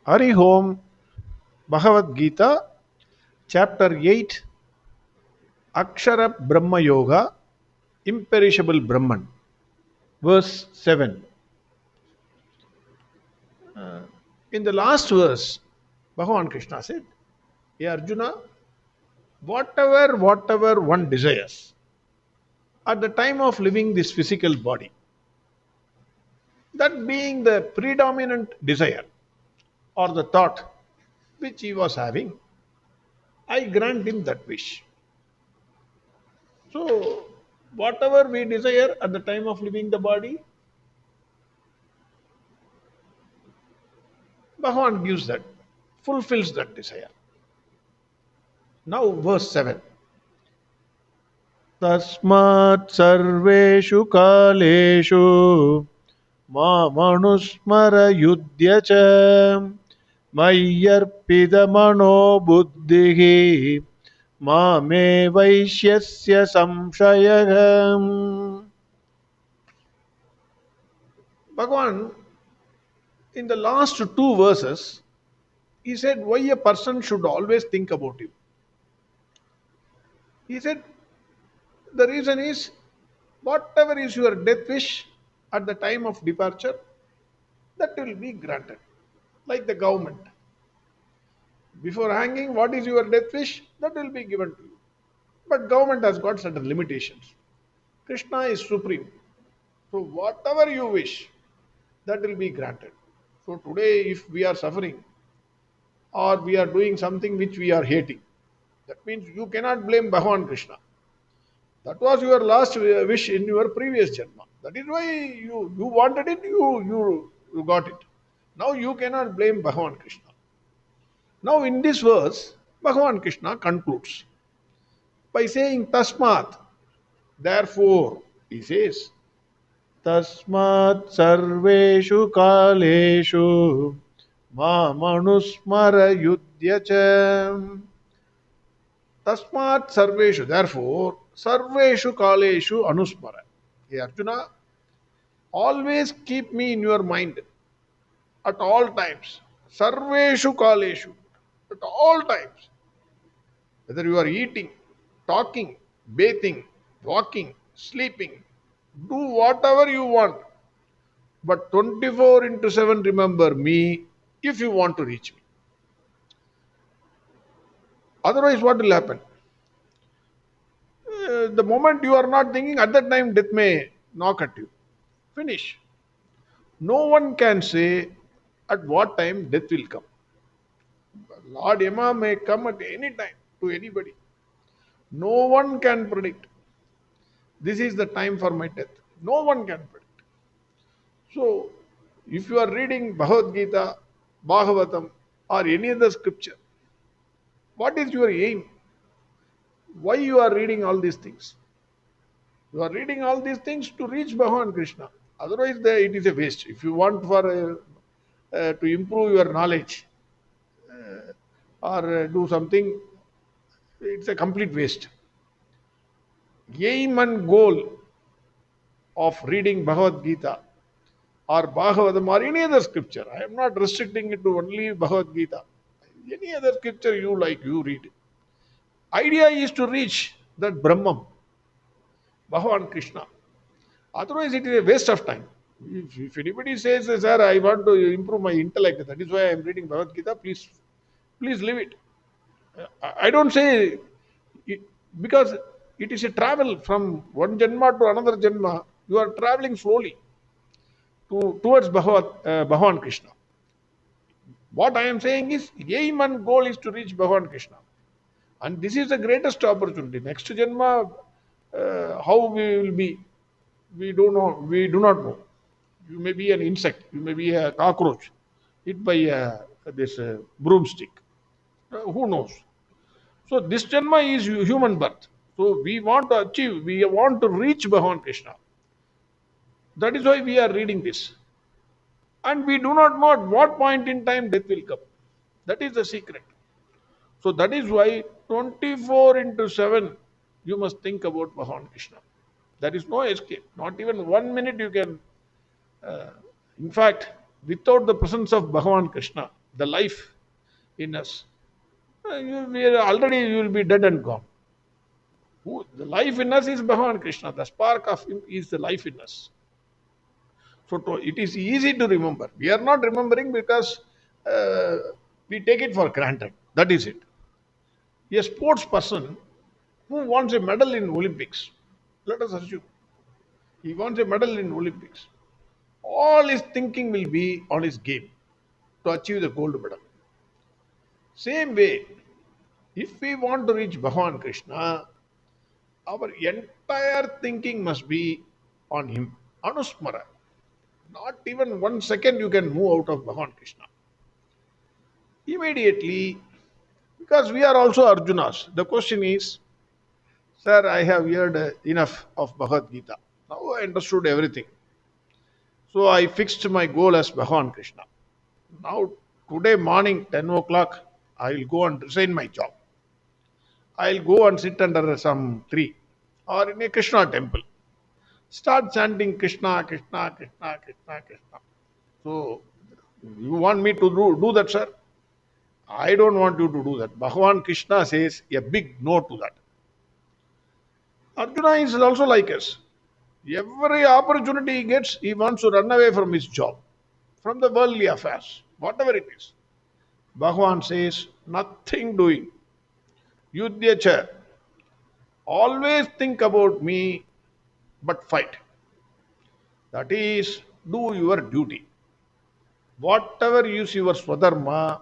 Hari Om, Bhagavad Gita, Chapter 8, Akshara Brahma Yoga, Imperishable Brahman, verse 7. In the last verse, Bhagavan Krishna said, Hey Arjuna, whatever one desires at the time of living this physical body, that being the predominant desire or the thought which he was having, I grant him that wish. So, whatever we desire at the time of living the body, Bhagavan gives that, fulfills that desire. Now, verse 7. Tasmat sarveshu kaleshu mamanusmara yudhya mayyarpida mano buddhihi mame vaishyasya samshayagam. Bhagavan, in the last two verses, he said why a person should always think about him. He said the reason is whatever is your death wish at the time of departure, that will be granted. Like the government. Before hanging, what is your death wish? That will be given to you. But government has got certain limitations. Krishna is supreme. So whatever you wish, that will be granted. So today if we are suffering or we are doing something which we are hating, that means you cannot blame Bhagavan Krishna. That was your last wish in your previous janma. That is why you wanted it, you got it. Now you cannot blame Bhagavan Krishna. Now in this verse, Bhagavan Krishna concludes by saying Tasmat. Therefore, he says, Tasmat sarveshu kaleshu mamanusmara yudhya. Tasmat sarveshu. Therefore, sarveshu kaleshu anusmara. Hey Arjuna, always keep me in your mind at all times. Sarveshu kaleshu. At all times. Whether you are eating, talking, bathing, walking, sleeping, do whatever you want. But 24 into 7 remember me if you want to reach me. Otherwise, what will happen? The moment you are not thinking, at that time death may knock at you. Finish. No one can say at what time death will come. Lord Yama may come at any time to anybody. No one can predict. This is the time for my death. No one can predict. So, if you are reading Bhagavad Gita, Bhagavatam, or any other scripture, what is your aim? Why you are reading all these things? You are reading all these things to reach Bhagavan Krishna. Otherwise, it is a waste. If you want to improve your knowledge or do something, it's a complete waste. Aim and goal of reading Bhagavad Gita or Bhagavatam or any other scripture. I am not restricting it to only Bhagavad Gita. Any other scripture you like, you read. Idea is to reach that Brahman, Bhagavan Krishna. Otherwise, it is a waste of time. If anybody says, sir, I want to improve my intellect, that is why I am reading Bhagavad Gita, please leave it. I don't say it, because it is a travel from one janma to another janma. You are traveling slowly towards Bhagavan Krishna. What I am saying is, aim and goal is to reach Bhagavan Krishna. And this is the greatest opportunity. Next janma, how we will be, we do not know. You may be an insect, you may be a cockroach, hit by this broomstick. Who knows? So this janma is human birth. So we want to achieve, we want to reach Bhagavan Krishna. That is why we are reading this. And we do not know at what point in time death will come. That is the secret. So that is why 24 into 7 you must think about Bhagavan Krishna. There is no escape. Not even 1 minute you can. In fact, without the presence of Bhagavan Krishna, the life in us. You will be dead and gone. The life in us is Bhagavan Krishna. The spark of him is the life in us. So it is easy to remember. We are not remembering because uh, we take it for granted. That is it. A sports person who wants a medal in Olympics, let us assume he wants a medal in Olympics. All his thinking will be on his game to achieve the gold medal. Same way, if we want to reach Bhagavan Krishna, our entire thinking must be on him. Anusmara. Not even 1 second you can move out of Bhagavan Krishna. Immediately, because we are also Arjunas, the question is, sir, I have heard enough of Bhagavad Gita. Now I understood everything. So I fixed my goal as Bhagavan Krishna. Now, today morning, 10 o'clock, I will go and resign my job. I will go and sit under some tree or in a Krishna temple. Start chanting Krishna, Krishna, Krishna, Krishna, Krishna. So, you want me to do that, sir? I don't want you to do that. Bhagavan Krishna says a big no to that. Arjuna is also like us. Every opportunity he gets, he wants to run away from his job, from the worldly affairs, whatever it is. Bhagavan says, nothing doing. GITA Ch. Always think about me, but fight. That is, do your duty. Whatever is your swadharma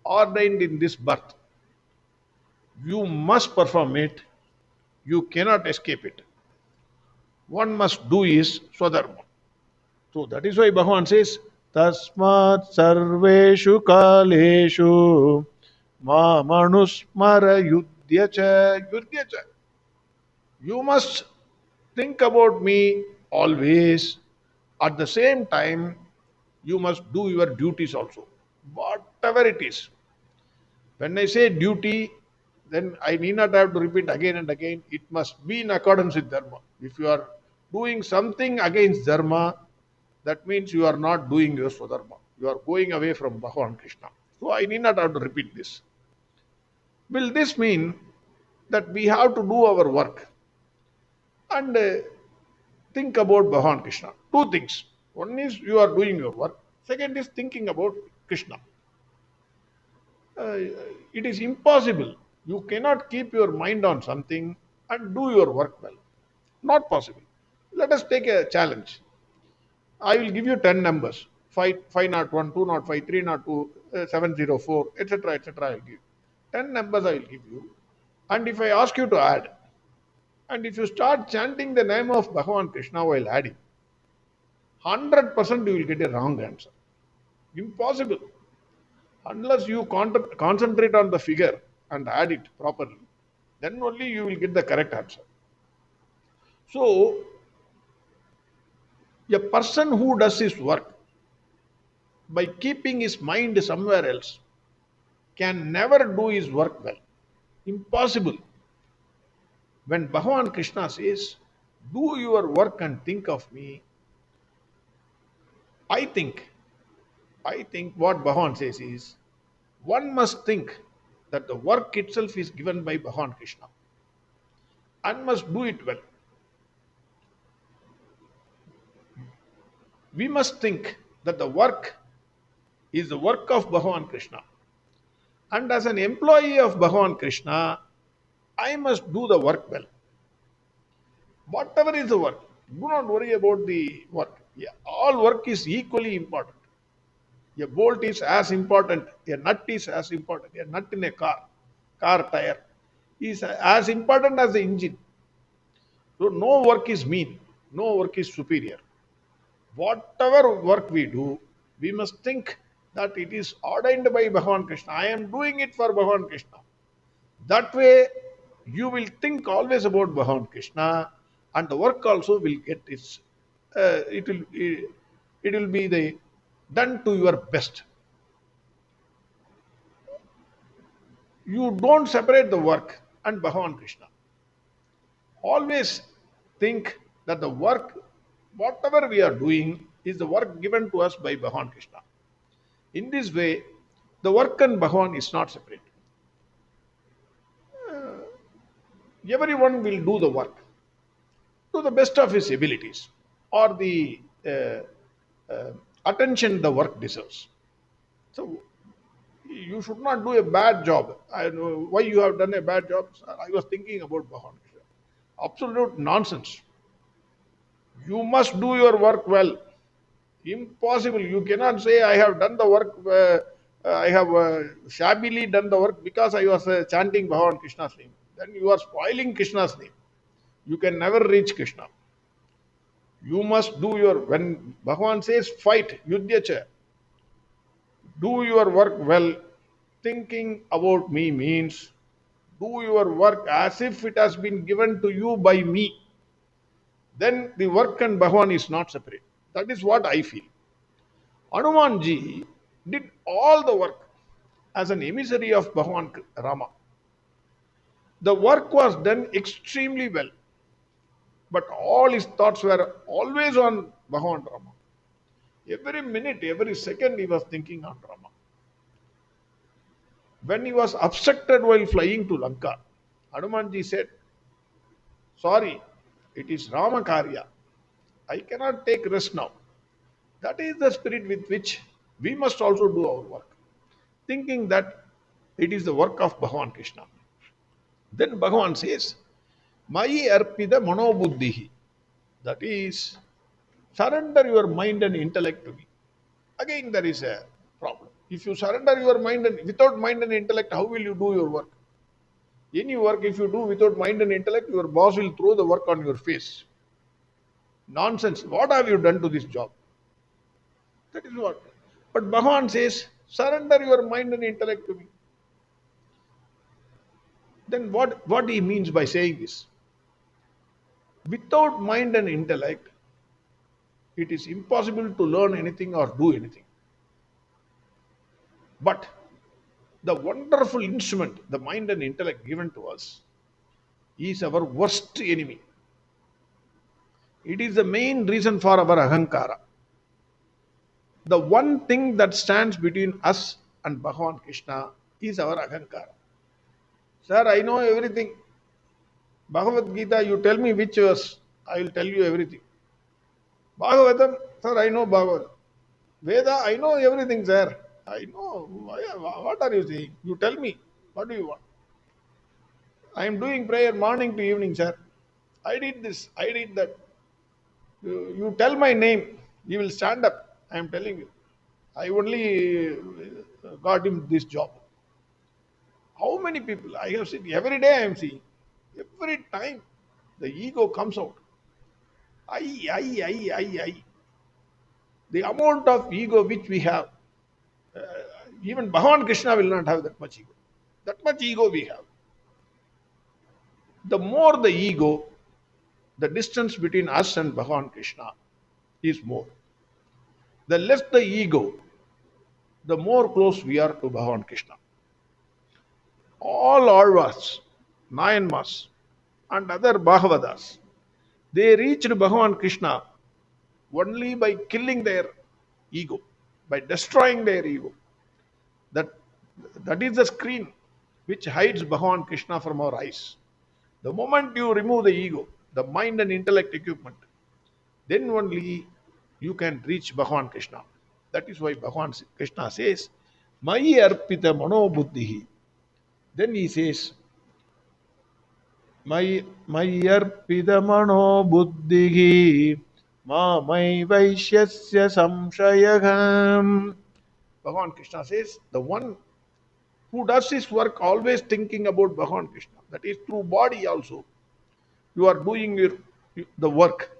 ordained in this birth, you must perform it. You cannot escape it. One must do is swadharma. So that is why Bhagavan says, Tasmat sarveshu kaleshu manusmara yudhya cha. Yudhya cha. You must think about me always. At the same time, you must do your duties also. Whatever it is. When I say duty, then I need not have to repeat again and again. It must be in accordance with Dharma. If you are doing something against Dharma, that means you are not doing your Swadharma. You are going away from Bhagavan Krishna. So I need not have to repeat this. Will this mean that we have to do our work and think about Bhagavan Krishna? Two things. One is you are doing your work. Second is thinking about Krishna. Uh, it is impossible. You cannot keep your mind on something and do your work well. Not possible. Let us take a challenge. I will give you 10 numbers 501, 205, 302, 704, etc. etc. I will give. 10 numbers I will give you. And if I ask you to add, and if you start chanting the name of Bhagavan Krishna while adding, 100% you will get a wrong answer. Impossible. Unless you concentrate on the figure and add it properly, then only you will get the correct answer. So, a person who does his work by keeping his mind somewhere else can never do his work well. Impossible. When Bhagavan Krishna says, do your work and think of me, I think what Bhagavan says is, one must think that the work itself is given by Bhagavan Krishna and must do it well. We must think that the work is the work of Bhagavan Krishna. And as an employee of Bhagavan Krishna, I must do the work well. Whatever is the work, do not worry about the work. Yeah, all work is equally important. A bolt is as important, a nut is as important, a nut in a car tire is as important as the engine. So no work is mean, no work is superior. Whatever work we do, we must think that it is ordained by Bhagavan Krishna. I am doing it for Bhagavan Krishna. That way, you will think always about Bhagavan Krishna, and the work also will get its. It will be done to your best. You don't separate the work and Bhagavan Krishna. Always think that the work, whatever we are doing, is the work given to us by Bhagavan Krishna. In this way, The work and Bhagavan is not separate. Everyone will do the work to the best of his abilities or the attention the work deserves. So you should not do a bad job. I know why you have done a bad job. I was thinking about Bhagavan. Absolute nonsense. You must do your work well. Impossible. You cannot say I have done the work. I have shabbily done the work because I was chanting Bhagavan Krishna's name. Then you are spoiling Krishna's name. You can never reach Krishna. You must do your, when Bhagavan says fight, GITA Ch, do your work well. Thinking about me means do your work as if it has been given to you by me. Then the work and Bhagavan is not separate. That is what I feel. Hanumanji did all the work as an emissary of Bhagavan Rama. The work was done extremely well, but all his thoughts were always on Bhagavan Rama. Every minute, every second he was thinking on Rama. When he was obstructed while flying to Lanka, Hanumanji said, sorry, it is Rama Karya. I cannot take rest now. That is the spirit with which we must also do our work, thinking that it is the work of Bhagavan Krishna. Then Bhagavan says, Mayi arpida manobuddhihi. That is, surrender your mind and intellect to me. Again, there is a problem. If you surrender your mind and without mind and intellect, how will you do your work? Any work, if you do without mind and intellect, your boss will throw the work on your face. Nonsense. What have you done to this job? That is what. But Bhagavan says, surrender your mind and intellect to me. Then what he means by saying this? Without mind and intellect, it is impossible to learn anything or do anything. But the wonderful instrument, the mind and intellect given to us, is our worst enemy. It is the main reason for our ahankara. The one thing that stands between us and Bhagavan Krishna is our ahankara. Sir, I know everything. Bhagavad Gita, you tell me which verse, I will tell you everything. Bhagavatam, sir, I know Bhagavad. Veda, I know everything, sir. I know. What are you saying? You tell me. What do you want? I am doing prayer morning to evening, sir. I did this. I did that. You tell my name. He will stand up. I am telling you. I only got him this job. How many people I have seen? Every day I am seeing. Every time the ego comes out. I. The amount of ego which we have, even Bhagavan Krishna will not have that much ego. That much ego we have. The more the ego, the distance between us and Bhagavan Krishna is more. The less the ego, the more close we are to Bhagavan Krishna. All Alvas, Nayanmas, and other Bhagavadas, they reached Bhagavan Krishna only by killing their ego, by destroying their ego. That is the screen which hides Bhagavan Krishna from our eyes. The moment you remove the ego, the mind and intellect equipment, then only you can reach Bhagavan Krishna. That is why Bhagavan Krishna says, Mayi arpita mano buddhihi. Then he says, Mayi arpita mano buddhihi mai vaishyasya samshayagam. Bhagavan Krishna says, the one who does his work always thinking about Bhagavan Krishna, that is through body also, you are doing the work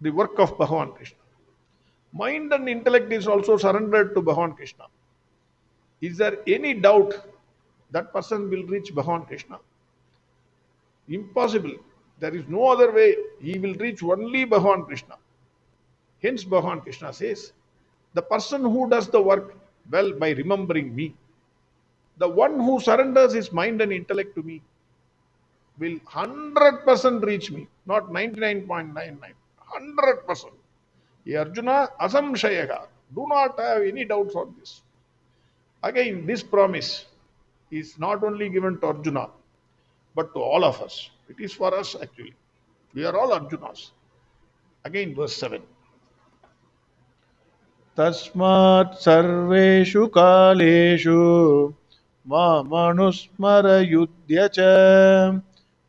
of Bhagavan Krishna. Mind and intellect is also surrendered to Bhagavan Krishna. Is there any doubt that person will reach Bhagavan Krishna? Impossible. There is no other way. He will reach only Bhagavan Krishna. Hence Bhagavan Krishna says, the person who does the work well by remembering me, the one who surrenders his mind and intellect to me, will 100% reach me, not 99.99, 100%. Arjuna asamshayaga. Do not have any doubts on this. Again, this promise is not only given to Arjuna, but to all of us. It is for us actually. We are all Arjunas. Again, verse 7. तस्मात् सर्वेषु कालेषु मामनुस्मरयुध्य च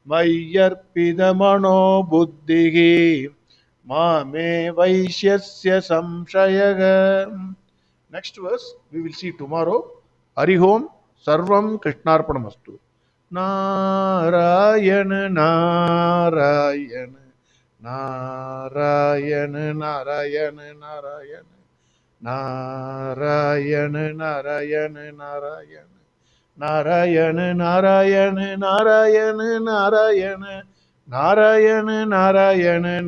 मय्यर्पितमनो बुद्धिः मामे वैश्यस्य संशयः. Next verse we will see tomorrow. Harihom Sarvam Krishnarpanamastu. Narayan Narayan Narayan Narayan Narayan Narayan Narayan Narayan Narayan Narayan Narayan Narayan Narayan Narayan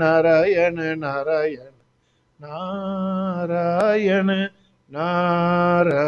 Narayan Narayan Narayan Narayan